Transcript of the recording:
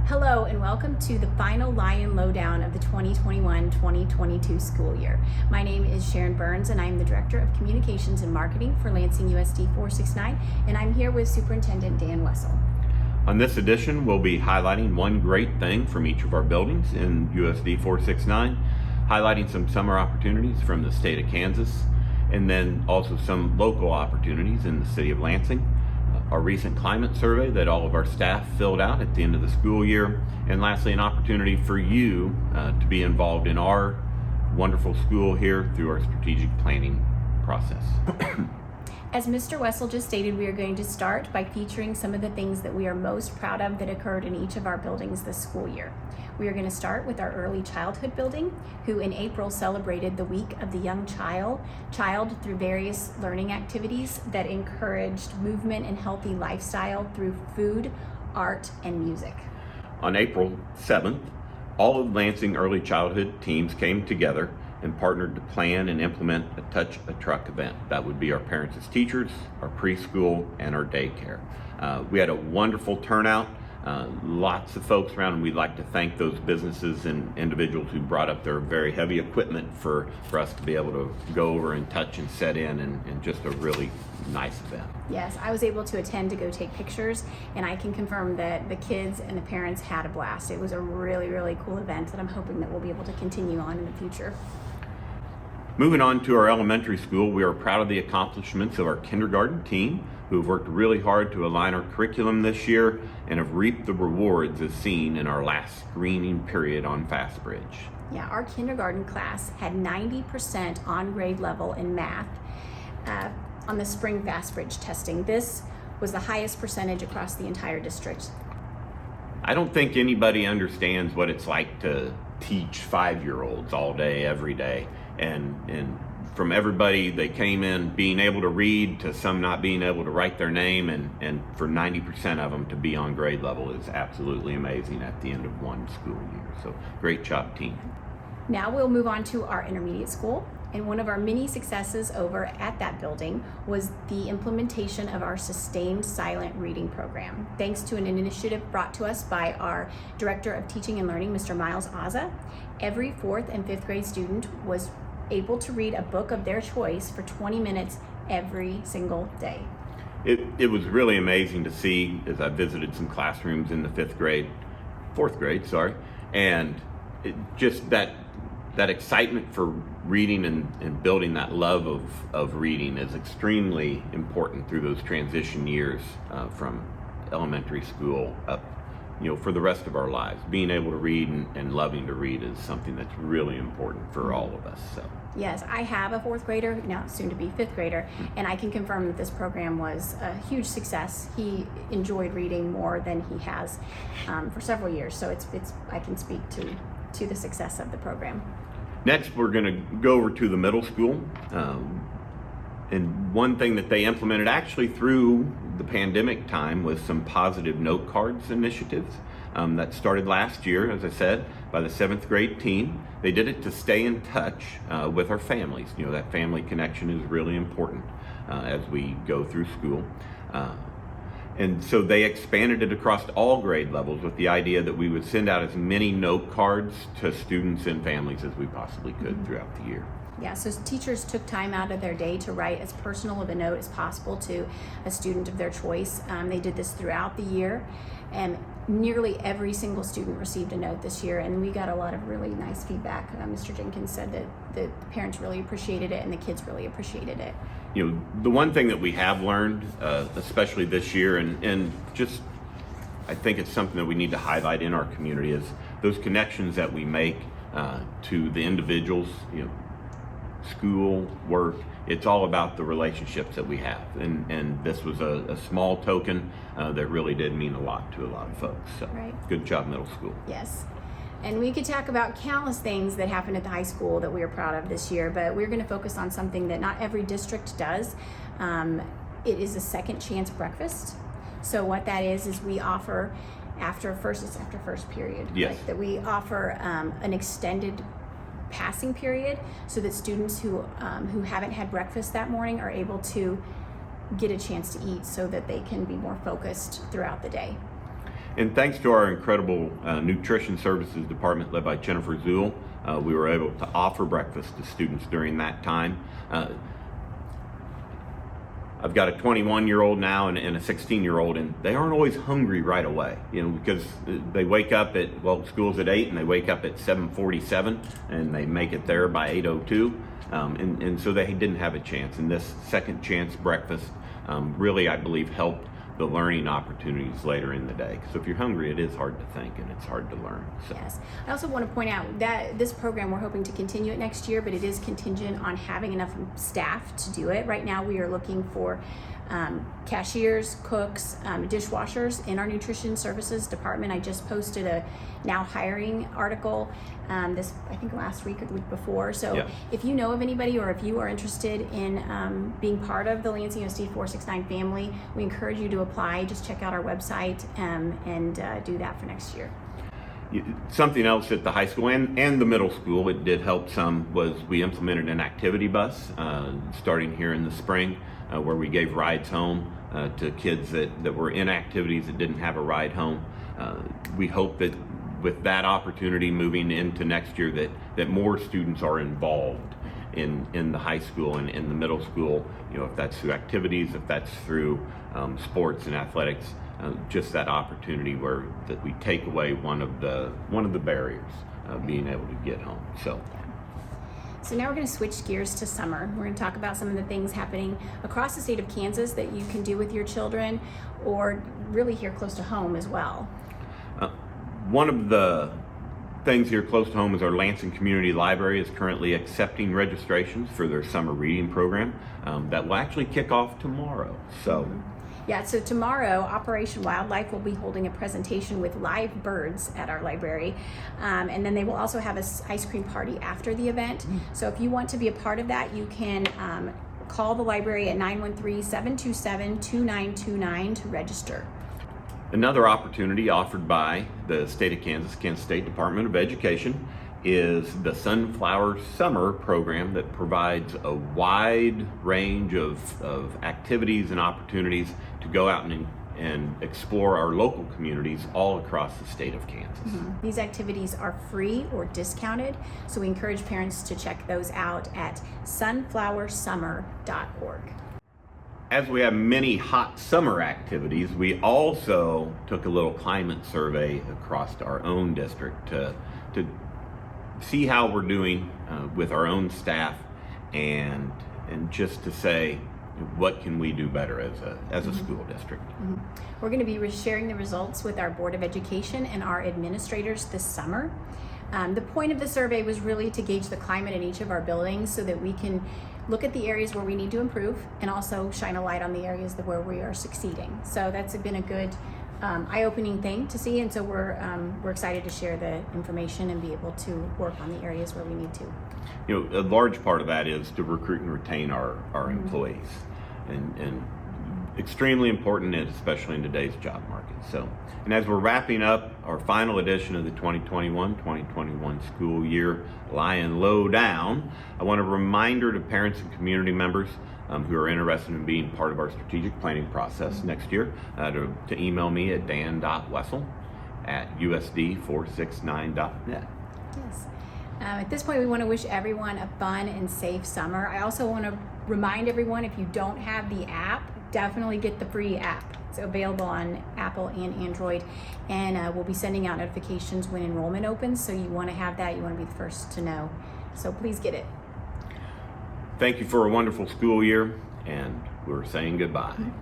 Hello and welcome to the final Lion Lowdown of the 2021-2022 school year. My name is Sharon Burns and I'm the Director of Communications and Marketing for Lansing USD 469, and I'm here with Superintendent Dan Wessel. On this edition, we'll be highlighting one great thing from each of our buildings in USD 469, highlighting some summer opportunities from the state of Kansas, and then also some local opportunities in the city of Lansing. Our recent climate survey that all of our staff filled out at the end of the school year, and lastly an opportunity for you to be involved in our wonderful school here through our strategic planning process. As Mr. Wessel just stated, we are going to start by featuring some of the things that we are most proud of that occurred in each of our buildings this school year. We are going to start with our early childhood building, who in April celebrated the week of the young child through various learning activities that encouraged movement and healthy lifestyle through food, art, and music. On April 7th, all of Lansing early childhood teams came together and partnered to plan and implement a Touch a Truck event. That would be our parents as teachers, our preschool, and our daycare. We had a wonderful turnout, lots of folks around, and we'd like to thank those businesses and individuals who brought up their very heavy equipment for us to be able to go over and touch and set in, and just a really nice event. Yes, I was able to attend to go take pictures, and I can confirm that the kids and the parents had a blast. It was a really, really cool event that I'm hoping that we'll be able to continue on in the future. Moving on to our elementary school, we are proud of the accomplishments of our kindergarten team, who have worked really hard to align our curriculum this year and have reaped the rewards as seen in our last screening period on FastBridge. Yeah, our kindergarten class had 90% on grade level in math on the spring FastBridge testing. This was the highest percentage across the entire district. I don't think anybody understands what it's like to teach 5-year-olds all day, every day. And from everybody, they came in being able to read to some not being able to write their name, and for 90% of them to be on grade level is absolutely amazing at the end of one school year. So great job, team. Now we'll move on to our intermediate school. And one of our many successes over at that building was the implementation of our sustained silent reading program. Thanks to an initiative brought to us by our Director of Teaching and Learning, Mr. Miles Aza, every 4th and 5th grade student was able to read a book of their choice for 20 minutes every single day. It was really amazing to see as I visited some classrooms in the 4th grade, and just that excitement for reading and building that love of reading is extremely important through those transition years from elementary school up, for the rest of our lives. Being able to read and loving to read is something that's really important for all of us. So. Yes, I have a 4th grader, now soon to be 5th grader, and I can confirm that this program was a huge success. He enjoyed reading more than he has for several years, so I can speak to the success of the program. Next, we're going to go over to the middle school. And one thing that they implemented actually through the pandemic time was some positive note cards initiatives that started last year, as I said, by the 7th grade team. They did it to stay in touch with our families. That family connection is really important as we go through school. And so they expanded it across all grade levels with the idea that we would send out as many note cards to students and families as we possibly could throughout the year. Yeah, so teachers took time out of their day to write as personal of a note as possible to a student of their choice. They did this throughout the year, and nearly every single student received a note this year, and we got a lot of really nice feedback. Mr. Jenkins said that the parents really appreciated it and the kids really appreciated it. The one thing that we have learned, especially this year, and just I think it's something that we need to highlight in our community, is those connections that we make to the individuals, school, work. It's all about the relationships that we have, and this was a small token that really did mean a lot to a lot of folks. So right. Good job, middle school. Yes. And we could talk about countless things that happened at the high school that we are proud of this year, but we're going to focus on something that not every district does. It is a second chance breakfast. So what that is we offer after first period. Yes. Right? That we offer an extended passing period so that students who haven't had breakfast that morning are able to get a chance to eat so that they can be more focused throughout the day. And thanks to our incredible nutrition services department led by Jennifer Zuhl, we were able to offer breakfast to students during that time. I've got a 21-year-old now and a 16-year-old, and they aren't always hungry right away, because they wake up at, school's at 8, and they wake up at 7:47, and they make it there by 8:02, and so they didn't have a chance. And this second chance breakfast really, I believe, helped the learning opportunities later in the day. So if you're hungry, it is hard to think and it's hard to learn. So. Yes. I also want to point out that this program, we're hoping to continue it next year, but it is contingent on having enough staff to do it. Right now we are looking for cashiers, cooks, dishwashers in our nutrition services department. I just posted a now hiring article this, I think last week or the week before. So yeah. If you know of anybody, or if you are interested in being part of the Lansing USD 469 family, we encourage you to apply. Just check out our website and do that for next year. Something else at the high school and the middle school, it did help some, was we implemented an activity bus starting here in the spring, where we gave rides home to kids that were in activities that didn't have a ride home. We hope that with that opportunity moving into next year that more students are involved in the high school and in the middle school, if that's through activities, if that's through sports and athletics, just that opportunity that we take away one of the barriers of being able to get home. So now we're going to switch gears to summer. We're going to talk about some of the things happening across the state of Kansas that you can do with your children, or really here close to home as well. One of the things here close to home is our Lansing Community Library is currently accepting registrations for their summer reading program that will actually kick off tomorrow. So. Yeah, so tomorrow, Operation Wildlife will be holding a presentation with live birds at our library. And then they will also have an ice cream party after the event. So if you want to be a part of that, you can call the library at 913-727-2929 to register. Another opportunity offered by the state of Kansas State Department of Education is the Sunflower Summer program that provides a wide range of activities and opportunities to go out and explore our local communities all across the state of Kansas. Mm-hmm. These activities are free or discounted, so we encourage parents to check those out at sunflowersummer.org. As we have many hot summer activities, we also took a little climate survey across our own district to see how we're doing with our own staff and just to say what can we do better as a school district. Mm-hmm. We're going to be sharing the results with our Board of Education and our administrators this summer. The point of the survey was really to gauge the climate in each of our buildings so that we can look at the areas where we need to improve and also shine a light on the areas where we are succeeding. So that's been a good eye-opening thing to see, and so we're excited to share the information and be able to work on the areas where we need to. A large part of that is to recruit and retain our employees, and extremely important, especially in today's job market. So, and as we're wrapping up our final edition of the 2021 school year, Lion Lowdown, I want a reminder to parents and community members who are interested in being part of our strategic planning process next year to email me at dan.wessel@usd469.net. Yes. At this point, we want to wish everyone a fun and safe summer. I also want to remind everyone, if you don't have the app, definitely get the free app. It's available on Apple and Android, and we'll be sending out notifications when enrollment opens, so you want to have that. You want to be the first to know. So please get it. Thank you for a wonderful school year, and we're saying goodbye.